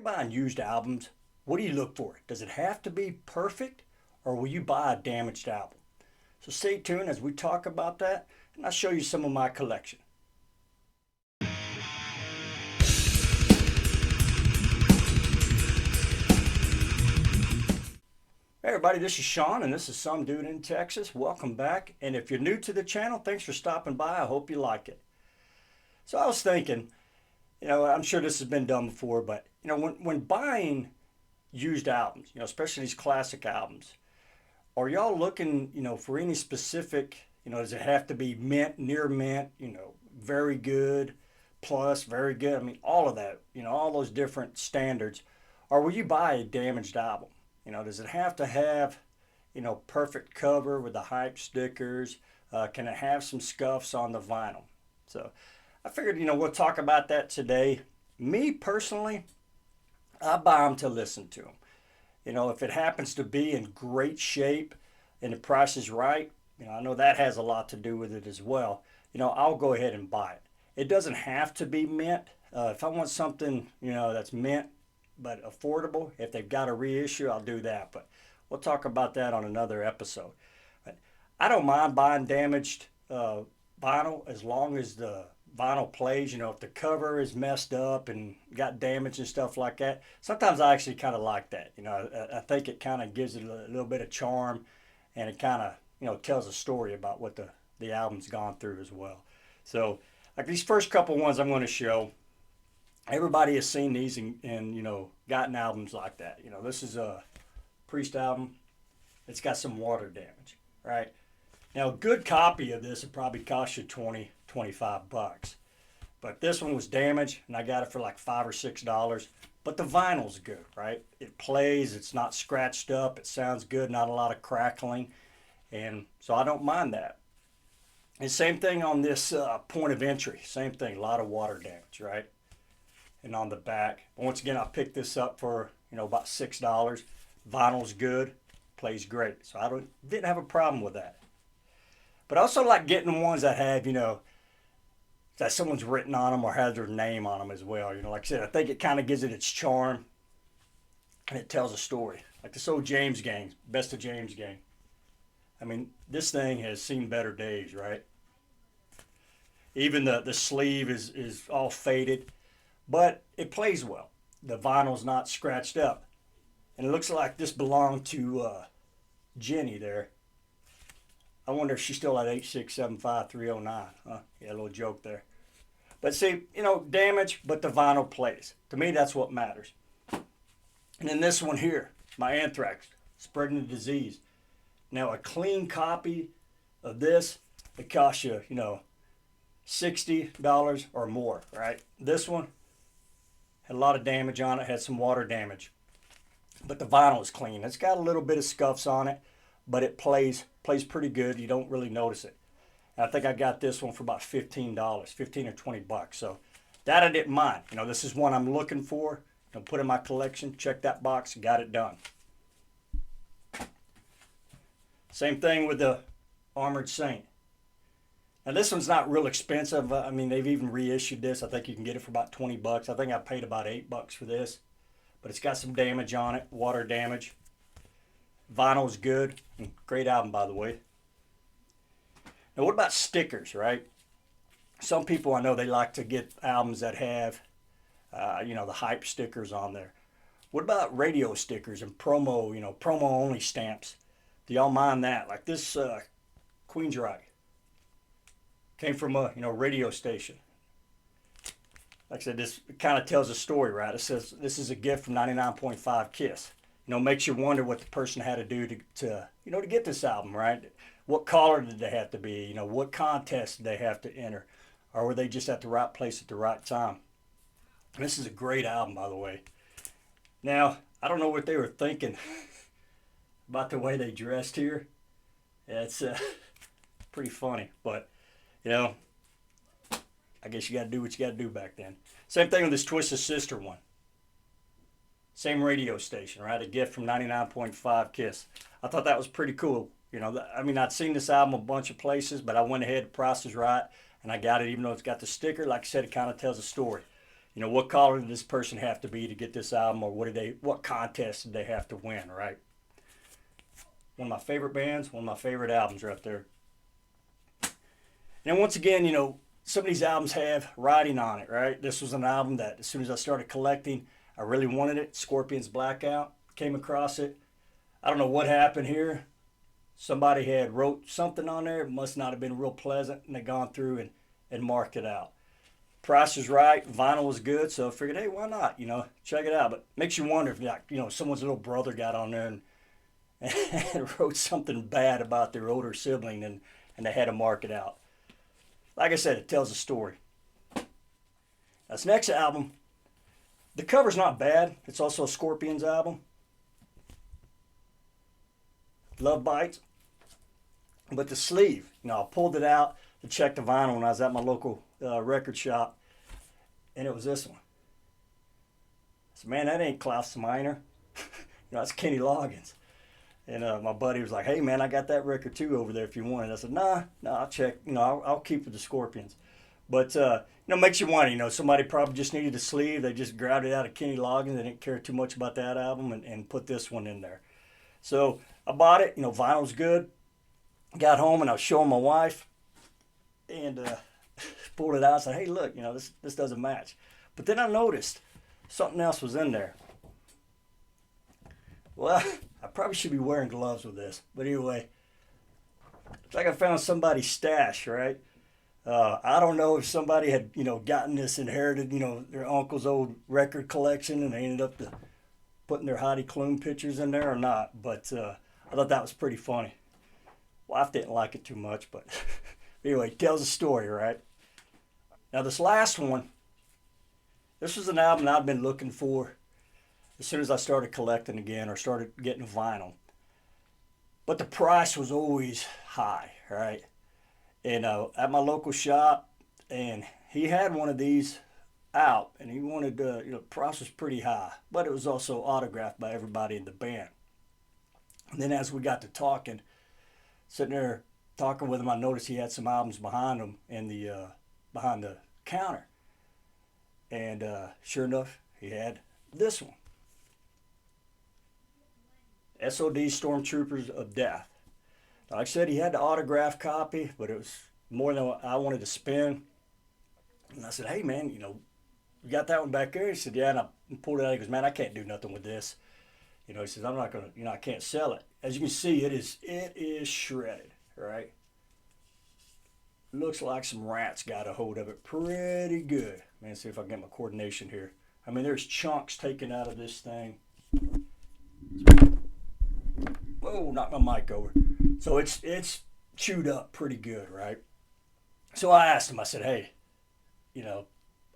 buying used albums, what do you look for? Does it have to be perfect or will you buy a damaged album? So stay tuned as we talk about that and I'll show you some of my collection. Hey everybody, this is Sean and this is Some Dude in Texas. Welcome back. And if you're new to the channel, thanks for stopping by. I hope you like it. So I was thinking, I'm sure this has been done before, but when buying used albums, especially these classic albums, are y'all looking, for any specific, does it have to be mint, near mint, very good, plus, very good? I mean, all of that, all those different standards. Or will you buy a damaged album? Does it have to have, perfect cover with the hype stickers? Can it have some scuffs on the vinyl? So I figured, we'll talk about that today. Me personally, I buy them to listen to them. If it happens to be in great shape and the price is right, I know that has a lot to do with it as well. I'll go ahead and buy it. It doesn't have to be mint. If I want something, that's mint but affordable, if they've got a reissue, I'll do that. But we'll talk about that on another episode. But I don't mind buying damaged vinyl as long as the vinyl plays. If the cover is messed up and got damage and stuff like that, sometimes I actually kind of like that. I think it kind of gives it a little bit of charm, and it kind of tells a story about what the album's gone through as well. So like these first couple ones I'm going to show, everybody has seen these and gotten albums like that. This is a Priest album. It's got some water damage, right? Now a good copy of this would probably cost you 20, 25 bucks. But this one was damaged and I got it for like $5 or $6. But the vinyl's good, right? It plays, it's not scratched up, it sounds good, not a lot of crackling. And so I don't mind that. And same thing on this point of entry. Same thing, a lot of water damage, right? And on the back. Once again, I picked this up for, about $6. Vinyl's good, plays great. So I didn't have a problem with that. But I also like getting ones that have, that someone's written on them or has their name on them as well. Like I said, I think it kind of gives it its charm and it tells a story. Like this old James gang, Best of James gang. I mean, this thing has seen better days, right? Even the sleeve is all faded, but it plays well. The vinyl's not scratched up. And it looks like this belonged to Jenny there. I wonder if she's still at 8675309. Huh? Yeah, a little joke there. But see, damage, but the vinyl plays. To me, that's what matters. And then this one here, my Anthrax, Spreading the Disease. Now, a clean copy of this, it costs you, $60 or more, right? This one had a lot of damage on it, had some water damage. But the vinyl is clean. It's got a little bit of scuffs on it, but it plays pretty good. You don't really notice it. And I think I got this one for about $15, 15 or 20 bucks. So that I didn't mind. This is one I'm looking for. Put in my collection, check that box, got it done. Same thing with the Armored Saint. Now this one's not real expensive. I mean, they've even reissued this. I think you can get it for about 20 bucks. I think I paid about $8 for this. But it's got some damage on it, water damage. Vinyl's good. Great album, by the way. Now, what about stickers, right? Some people I know, they like to get albums that have, the hype stickers on there. What about radio stickers and promo, promo-only stamps? Do y'all mind that? Like this Queensryche came from a, radio station. Like I said, this kind of tells a story, right? It says, this is a gift from 99.5 KISS. Makes you wonder what the person had to do to get this album, right? What caller did they have to be? What contest did they have to enter? Or were they just at the right place at the right time? And this is a great album, by the way. Now, I don't know what they were thinking about the way they dressed here. It's pretty funny, but, I guess you got to do what you got to do back then. Same thing with this Twisted Sister one. Same radio station, right? A gift from 99.5 KISS. I thought that was pretty cool. I'd seen this album a bunch of places, but I went ahead, the price was right, and I got it even though it's got the sticker. Like I said, it kind of tells a story. You know, what color did this person have to be to get this album, or what contest did they have to win, right? One of my favorite bands, one of my favorite albums right there. And once again, you know, some of these albums have writing on it, right? This was an album that as soon as I started collecting, I really wanted it. Scorpions Blackout, came across it. I don't know what happened here. Somebody had wrote something on there. It must not have been real pleasant, and they gone through and marked it out. Price was right, vinyl was good, so I figured, hey, why not? You know, check it out. But it makes you wonder if, like, you know, someone's little brother got on there and wrote something bad about their older sibling, and they had to mark it out. Like I said, it tells a story. This next album, the cover's not bad. It's also a Scorpions album. Love Bites. But the sleeve, you know, I pulled it out to check the vinyl when I was at my local record shop, and it was this one. I said, man, that ain't Klaus Minor. You know, that's Kenny Loggins. And my buddy was like, hey, man, I got that record too over there if you want it. I said, nah, I'll check. You know, I'll keep with the Scorpions. But, you know, makes you wonder, you know, somebody probably just needed a sleeve. They just grabbed it out of Kenny Loggins. They didn't care too much about that album and put this one in there. So I bought it. You know, vinyl's good. Got home and I was showing my wife and pulled it out and said, hey, look, you know, this doesn't match. But then I noticed something else was in there. Well, I probably should be wearing gloves with this. But anyway, it's like I found somebody's stash, right? I don't know if somebody had, you know, gotten this inherited, you know, their uncle's old record collection and they ended up putting their Heidi Klum pictures in there or not. But I thought that was pretty funny. Wife didn't like it too much, but anyway, it tells a story, right? Now this last one, this was an album that I've been looking for as soon as I started collecting again or started getting vinyl. But the price was always high, right? And at my local shop, and he had one of these out, and he wanted, you know, the price was pretty high, but it was also autographed by everybody in the band. And then as we got to talking, sitting there talking with him, I noticed he had some albums behind him in the behind the counter. And sure enough, he had this one. SOD Stormtroopers of Death. Like I said, he had the autographed copy, but it was more than what I wanted to spend. And I said, hey, man, you know, you got that one back there? He said, yeah, and I pulled it out. He goes, man, I can't do nothing with this. You know, he says, I'm not going to, you know, I can't sell it. As you can see, it is shredded, right? Looks like some rats got a hold of it pretty good. Man, see if I can get my coordination here. I mean, there's chunks taken out of this thing. Whoa, knocked my mic over. So it's chewed up pretty good, right? So I asked him, I said, hey, you know,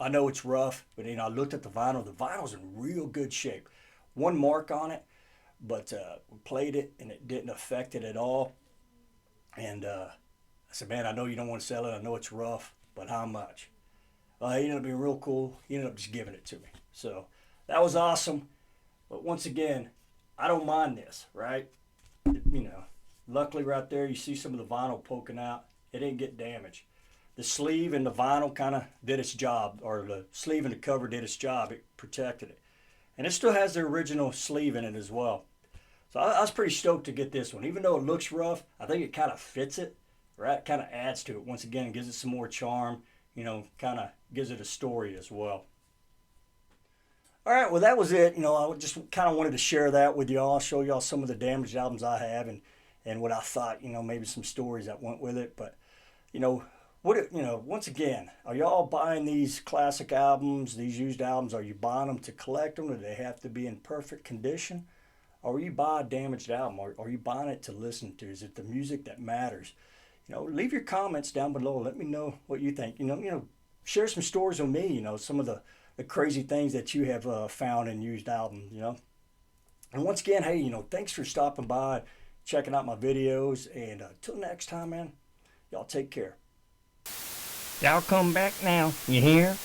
I know it's rough, but, you know, I looked at the vinyl. The vinyl's in real good shape. One mark on it, but we played it, and it didn't affect it at all. And I said, man, I know you don't want to sell it. I know it's rough, but how much? He ended up being real cool. He ended up just giving it to me. So that was awesome. But once again, I don't mind this, right? You know, luckily right there, you see some of the vinyl poking out. It didn't get damaged. The sleeve and the vinyl kind of did its job, or the sleeve and the cover did its job. It protected it. And it still has the original sleeve in it as well. So I was pretty stoked to get this one. Even though it looks rough, I think it kind of fits it, right? Kind of adds to it. Once again, gives it some more charm, you know, kind of gives it a story as well. All right, well, that was it. You know, I just kind of wanted to share that with y'all, show y'all some of the damaged albums I have and what I thought, you know, maybe some stories that went with it. But, you know, once again, are y'all buying these classic albums, these used albums? Are you buying them to collect them? Do they have to be in perfect condition? Or are you buying a damaged album? Or are you buying it to listen to? Is it the music that matters? You know, leave your comments down below. Let me know what you think. You know, share some stories with me, you know, some of the crazy things that you have found in used albums, you know. And once again, hey, you know, thanks for stopping by, checking out my videos. And till next time, man, y'all take care. Y'all come back now, you hear?